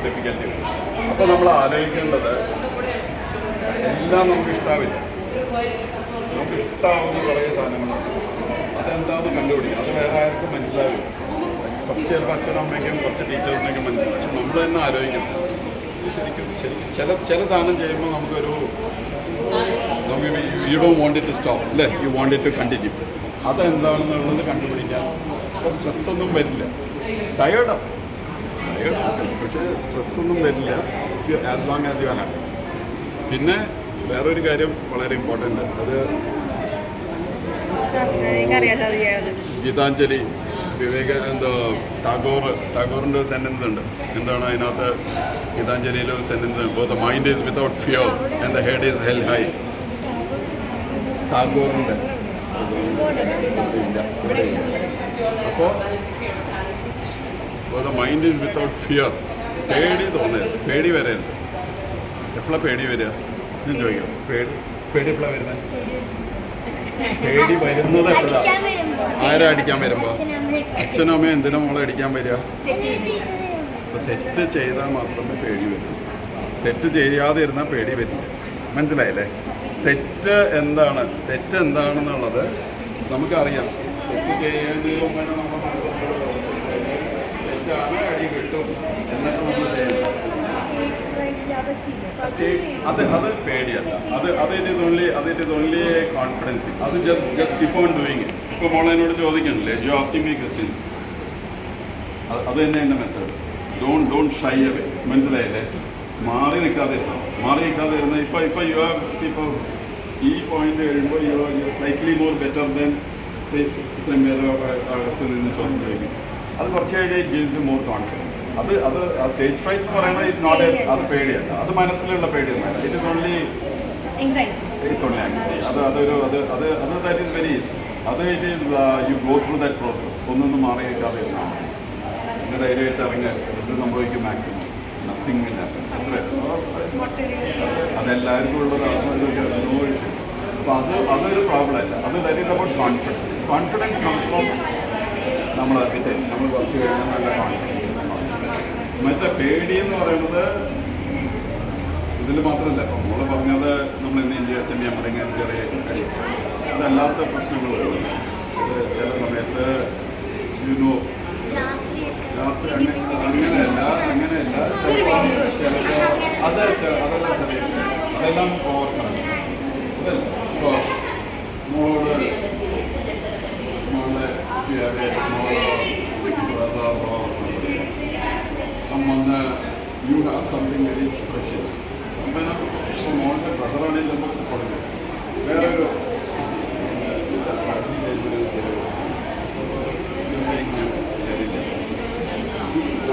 Difficulty വരും. അപ്പോൾ നമ്മൾ ആലോചിക്കേണ്ടത് എല്ലാം നമുക്ക് ഇഷ്ടാവില്ല. നമുക്ക് ഇഷ്ടമാവുന്ന കുറേ സാധനങ്ങളുണ്ട്. അതെന്താണെന്ന് കണ്ടുപിടിക്കും. അത് വേറെ ആർക്കും മനസ്സിലാവില്ല. കുറച്ച് ചിലപ്പോൾ അച്ഛനും അമ്മയ്ക്കും കുറച്ച് ടീച്ചേഴ്സിനൊക്കെ മനസ്സിലാവും. പക്ഷെ നമ്മൾ തന്നെ ആലോചിക്കണം. ശരിക്കും ചില സാധനം ചെയ്യുമ്പോൾ നമുക്കൊരു you don't want it to stop അല്ലേ, you want it to continue. അതെന്താണെന്നുള്ളത് കണ്ടുപിടിക്കാൻ. അപ്പോൾ സ്ട്രെസ്സൊന്നും വരില്ല. ടയേർഡാവും, പക്ഷേ സ്ട്രെസ്സൊന്നും വരില്ല as long as you are happy. പിന്നെ വേറൊരു കാര്യം വളരെ ഇമ്പോർട്ടൻ്റ്, അത് ഗീതാഞ്ജലി ടാഗോറിൻ്റെ സെൻറ്റൻസ് ഉണ്ട്. എന്താണ് അതിനകത്ത്? ഗീതാഞ്ജലിയിൽ ഒരു സെൻറ്റൻസ് ഉണ്ട്, the mind is without fear and the head is held high. ടാഗോറിൻ്റെ അപ്പോൾ the mind is without fear. പേടി തോന്നരുത്, പേടി വരരുത്. എപ്പോഴാണ് പേടി വരിക? ഞാൻ ചോദിക്കാം, പേടി എപ്പോഴാണ് വരുന്നത്? പേടി വരുന്നത് എപ്പോഴാണ്? ആരാ അടിക്കാൻ വരുമ്പോൾ? അച്ഛനും അമ്മയും. എന്തിനാ മോളെ അടിക്കാൻ വരിക? തെറ്റ് ചെയ്താൽ മാത്രമേ പേടി വരൂ. തെറ്റ് ചെയ്യാതെ ഇരുന്നാൽ പേടി വരില്ല. മനസ്സിലായില്ലേ? തെറ്റ് എന്താണെന്നുള്ളത് നമുക്കറിയാം. തെറ്റ് ചെയ്യുന്നതിന് മുമ്പേ നമ്മൾ തെറ്റാണ്, അടി കിട്ടും എന്നൊക്കെ നമ്മൾ ചെയ്യണം. അത് പേടിയല്ല. It is only confidence. അത് just keep on doing it. ഇപ്പോൾ മോളെന്നോട് ചോദിക്കണില്ലേ, യു ആസ്കിങ് മീ ക്വസ്റ്റ്യൻസ്. അത് തന്നെ എൻ്റെ മെത്തേഡ്. Don't shy away. മനസ്സിലായില്ലേ? മാറി നിൽക്കാതെ ഇരുന്ന ഇപ്പോൾ യു ആർ ഇപ്പോൾ ഈ പോയിന്റ് കഴിയുമ്പോൾ you are slightly more better than ഇത്രയും പേര് അകത്ത് നിന്ന് ചോദ്യം ചോദിക്കും. അത് കുറച്ച് കഴിഞ്ഞാൽ it gives you more confidence. അത് ആ സ്റ്റേജ് ഫൈറ്റ് എന്ന് പറയുന്നത് ഇറ്റ്സ് നോട്ട് അത് പേടിയല്ല. അത് മനസ്സിലുള്ള പേടിയൊന്നുമല്ല. It is only anxiety. That is very easy. It is you go through that process. ഒന്നൊന്നും മാറി നിൽക്കാതെ ഇരുന്നാൽ പിന്നെ ധൈര്യമായിട്ട് ഇറങ്ങി എന്ത് സംഭവിക്കും? മാക്സിമം നത്തിങ് ഇല്ല. അതെല്ലാവർക്കും ഉള്ളതാണ്. അപ്പോൾ അതൊരു പ്രോബ്ലം അല്ല. That is about confidence. Confidence comes from നമ്മൾ കുറച്ച് കഴിഞ്ഞാൽ നല്ല കോൺഫിഡൻസ്. മറ്റേ പേടി എന്ന് പറയുന്നത് ഇതിൽ മാത്രമല്ല. ഇപ്പം മോള് പറഞ്ഞത് നമ്മൾ ഇന്ന് ഇന്ത്യ ചെന്നൈ മടങ്ങാൻ ചെറിയ അതല്ലാത്ത പ്രശ്നങ്ങൾ വരുന്നത്. ഇത് ചില സമയത്ത് രാത്രി അങ്ങനെയല്ല ചിലപ്പോൾ അതെല്ലാം ചെറിയ അതെല്ലാം ഓർക്കണം. അതല്ല ഇപ്പോൾ മോള് you have something very precious. അപ്പോൾ മോളുടെ ബ്രദറാണെങ്കിൽ നമുക്ക് കൊടുക്കും. വേറൊരു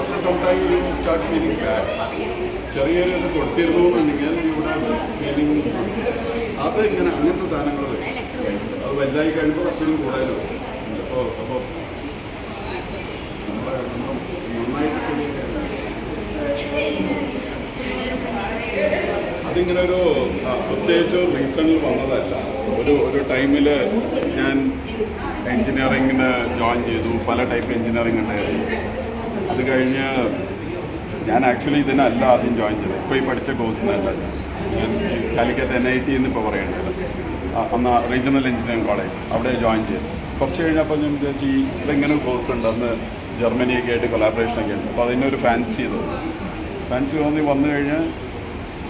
after some time you start feeling bad. ചെറിയൊരു ഇത് കൊടുത്തിരുന്നു എന്നുണ്ടെങ്കിൽ ഇവിടെ ഫീലിംഗ് അത് ഇങ്ങനെ അങ്ങനത്തെ സാധനങ്ങൾ വരും. അത് വലുതായി കഴിയുമ്പോൾ കുറച്ചും കൂടുതലും അപ്പോൾ നന്നായിട്ട് ചെറിയ അതിങ്ങനെ ഒരു പ്രത്യേകിച്ച് റീസണിൽ വന്നതല്ല. ഒരു ടൈമിൽ ഞാൻ എൻജിനീയറിങ്ങിന് ജോയിൻ ചെയ്തു. പല ടൈപ്പ് എൻജിനീയറിംഗ് ഉണ്ടായിരുന്നു. അത് കഴിഞ്ഞ് ഞാൻ ആക്ച്വലി ഇതിനല്ല ആദ്യം ജോയിൻ ചെയ്തത്. ഇപ്പോൾ ഈ പഠിച്ച കോഴ്സിനല്ല. ഞാൻ കാലിക്കറ്റ് NIT എന്നിപ്പോൾ പറയേണ്ടത്. അന്ന് റീജിയണൽ എഞ്ചിനീയറിംഗ് കോളേജ് അവിടെ ജോയിൻ ചെയ്തു. കുറച്ച് കഴിഞ്ഞപ്പോൾ ഞാൻ വിചാരിച്ചു ഇതെങ്ങനെ കോഴ്സ് ഉണ്ട്. അന്ന് ജർമ്മനിയൊക്കെ ആയിട്ട് കൊളാബറേഷനൊക്കെ ഉണ്ട്. അപ്പോൾ അതിനൊരു ഫാൻസി തോന്നി വന്നു കഴിഞ്ഞ്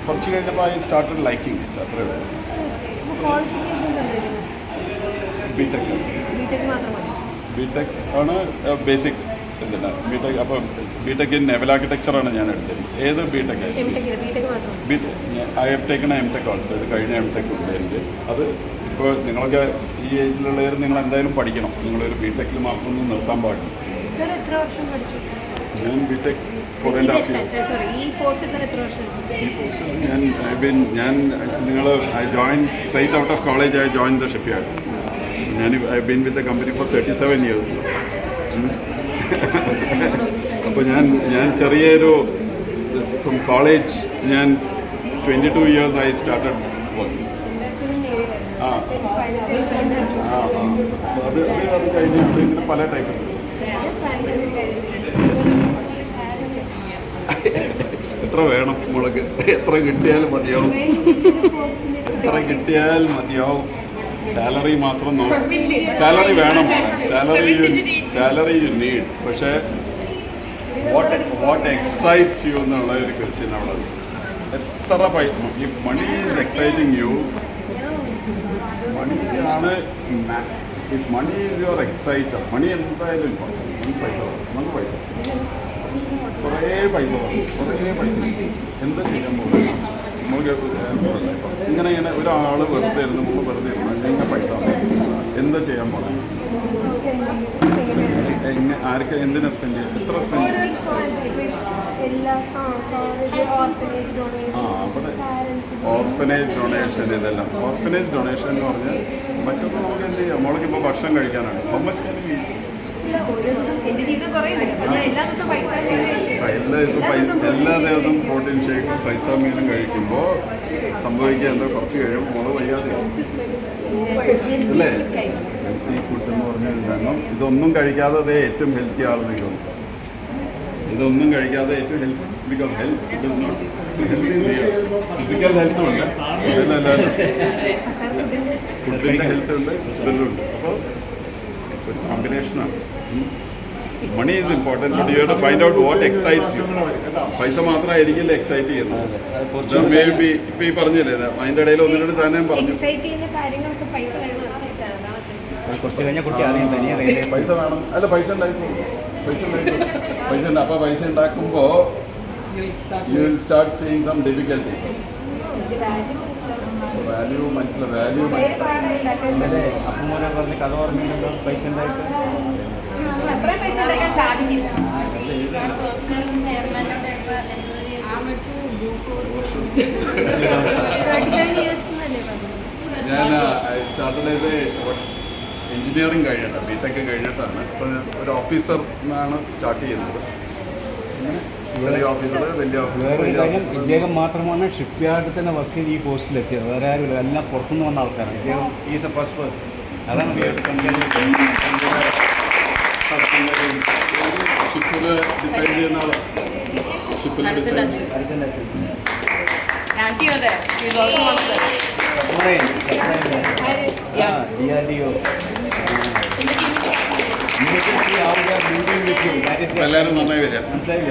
കുറച്ച് കഴിഞ്ഞപ്പോൾ ഐ സ്റ്റാർട്ടഡ് ലൈക്കിങ് ഇറ്റ്. അത്രേ ഉള്ളൂ. ബിടെക് ആണ് ബേസിക്. എന്തിനാ ബിടെക്? അപ്പോൾ ബിടെക് ഇൻ നേവൽ ആർക്കിടെക്ചറാണ് ഞാൻ എടുത്തത്. ഏത് BTech? I have taken MTech also. ഇത് കഴിഞ്ഞ MTech ഉണ്ട് എനിക്ക്. അത് ഇപ്പോൾ നിങ്ങളൊക്കെ ഈ ഏജിലുള്ളവർ നിങ്ങൾ എന്തായാലും പഠിക്കണം. നിങ്ങളൊരു ബിടെക്കിൽ മാത്രമൊന്നും നിർത്താൻ പാടില്ല. ഞാൻ BTech 4.5 years. I joined straight out of college. I joined the shipyard. I've been with the company for 37 years. അപ്പോൾ ഞാൻ ചെറിയൊരു from college 22 years I started working. അത് കഴിഞ്ഞ് പല ടൈപ്പ് വേണം മുളക്? എത്ര കിട്ടിയാൽ മതിയാവും? എത്ര കിട്ടിയാൽ മതിയാവും? സാലറി മാത്രം സാലറി വേണം, സാലറി യു നീഡ്. പക്ഷേ വാട്ട് എക്സൈറ്റ്സ് യു എന്നുള്ള ഒരു ക്വസ്റ്റ്യൻ അവിടെ. എത്ര പൈസ? If money is exciting you, മണിയാണ്. If money is your exciter, money എന്തായാലും നമുക്ക് പൈസ വേണം, നമുക്ക് പൈസ കുറേ പൈസ വേണം, കുറേ പൈസ. എന്താ ചെയ്യാൻ പോകുന്നത്? നമുക്ക് ഇങ്ങനെ ഒരാൾ വെറുതെ ഇരുന്ന് മുമ്പ് വെറുതെ ഇരുന്ന് എങ്ങനെ പൈസ എന്താ ചെയ്യാൻ പോകണം? ആർക്ക് എന്തിനാ സ്പെൻഡ് ചെയ്യും? എത്ര സ്പെൻഡ് ചെയ്യും? അവിടെ ഓർഫനേജ് ഡൊണേഷൻ, ഇതെല്ലാം ഓർഫനേജ് ഡൊണേഷൻ എന്ന് പറഞ്ഞാൽ മറ്റൊന്ന് നമുക്ക് എന്ത് ചെയ്യാം? നമ്മൾക്കിപ്പോൾ ഭക്ഷണം കഴിക്കാനാണ്. How much can you eat? എല്ലാ ദിവസവും പ്രോട്ടീൻ ഷേക്കും 5 സ്റ്റാർ മീലും കഴിക്കുമ്പോൾ സംഭവിക്കുക എന്താ? കുറച്ച് കഴിയുമ്പോൾ മുളക് വയ്യാതെ അല്ലേ? ഹെൽത്തി ഫുഡ് എന്ന് പറഞ്ഞാൽ കാരണം ഇതൊന്നും കഴിക്കാതെ അതേ ഏറ്റവും ഹെൽത്തി ആണെന്ന് തോന്നുന്നു. ഇതൊന്നും കഴിക്കാതെ ഏറ്റവും health, because health it is not health is here. Physical ഹെൽത്തും ഉണ്ട്, ഫുഡിൻ്റെ ഹെൽത്ത് ഉണ്ട്, ഫിസിക്കലും ഉണ്ട്. അപ്പോൾ ഒരു കോമ്പിനേഷനാണ്. Money is important, but you have to find out what excites you. പൈസ മാത്രമായിരിക്കില്ല എക്സൈറ്റ് ചെയ്യുന്നത്. മേ ബി ഇപ്പം ഈ പറഞ്ഞില്ലേ, അതിൻ്റെ ഇടയിൽ ഒന്ന് രണ്ട് സാധനം പറഞ്ഞു. കുറച്ച് കഴിഞ്ഞാൽ കുട്ടി അറിയാൻ തനിയെ പൈസ വേണം. അല്ല, പൈസ ഉണ്ടായിക്കോളും, പൈസ ഉണ്ട്. അപ്പോൾ പൈസ ഉണ്ടാക്കുമ്പോൾ you will start seeing some difficulty. Value മനസ്സിലായി. അപ്പൂമോനെ പറഞ്ഞ് കഥ പറഞ്ഞിട്ടുണ്ടോ? പൈസ ഉണ്ടായിട്ട് ഞാൻ സ്റ്റാർട്ടഡ് ചെയ്ത് എഞ്ചിനീയറിംഗ് കഴിഞ്ഞിട്ട്, ബിടെക് കഴിഞ്ഞിട്ടാണ്. അപ്പോൾ ഒരു ഓഫീസർ എന്നാണ് സ്റ്റാർട്ട് ചെയ്യുന്നത്. ചെറിയ ഓഫീസർ, വലിയ ഓഫീസർ. ഇദ്ദേഹം മാത്രമാണ് ഷിപ്പ് യാർഡിൽ തന്നെ വർക്ക് ചെയ്ത് ഈ പോസ്റ്റിലെത്തിയത്. വേറെ ആരും എല്ലാം പുറത്തുനിന്ന് വന്ന ആൾക്കാരാണ്. ഇദ്ദേഹം ഈസ് എ ഫസ്റ്റ് പേഴ്സൺ. അതാണ് ഷിപ്പിൽ ഡിസൈൻ ചെയ്യുന്ന ആളാണ്. ഷിപ്പിൽ ഡിസൈൻ എല്ലാവരും നന്നായി വരിക.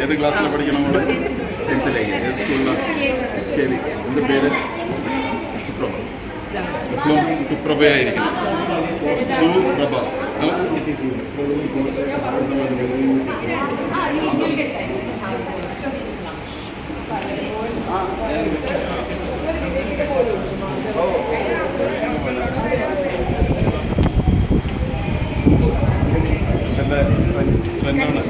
ഏത് ക്ലാസ്സിൽ പഠിക്കണം? നമ്മൾ 10th ഏത് സ്കൂളിലാണ്? KV. എൻ്റെ പേര് സുപ്രഭ. എപ്പോഴും സുപ്രഭയായിരിക്കണം. സുപ്രഭ. അച്ഛൻ്റെ ഫ്രണ്ടാണ്.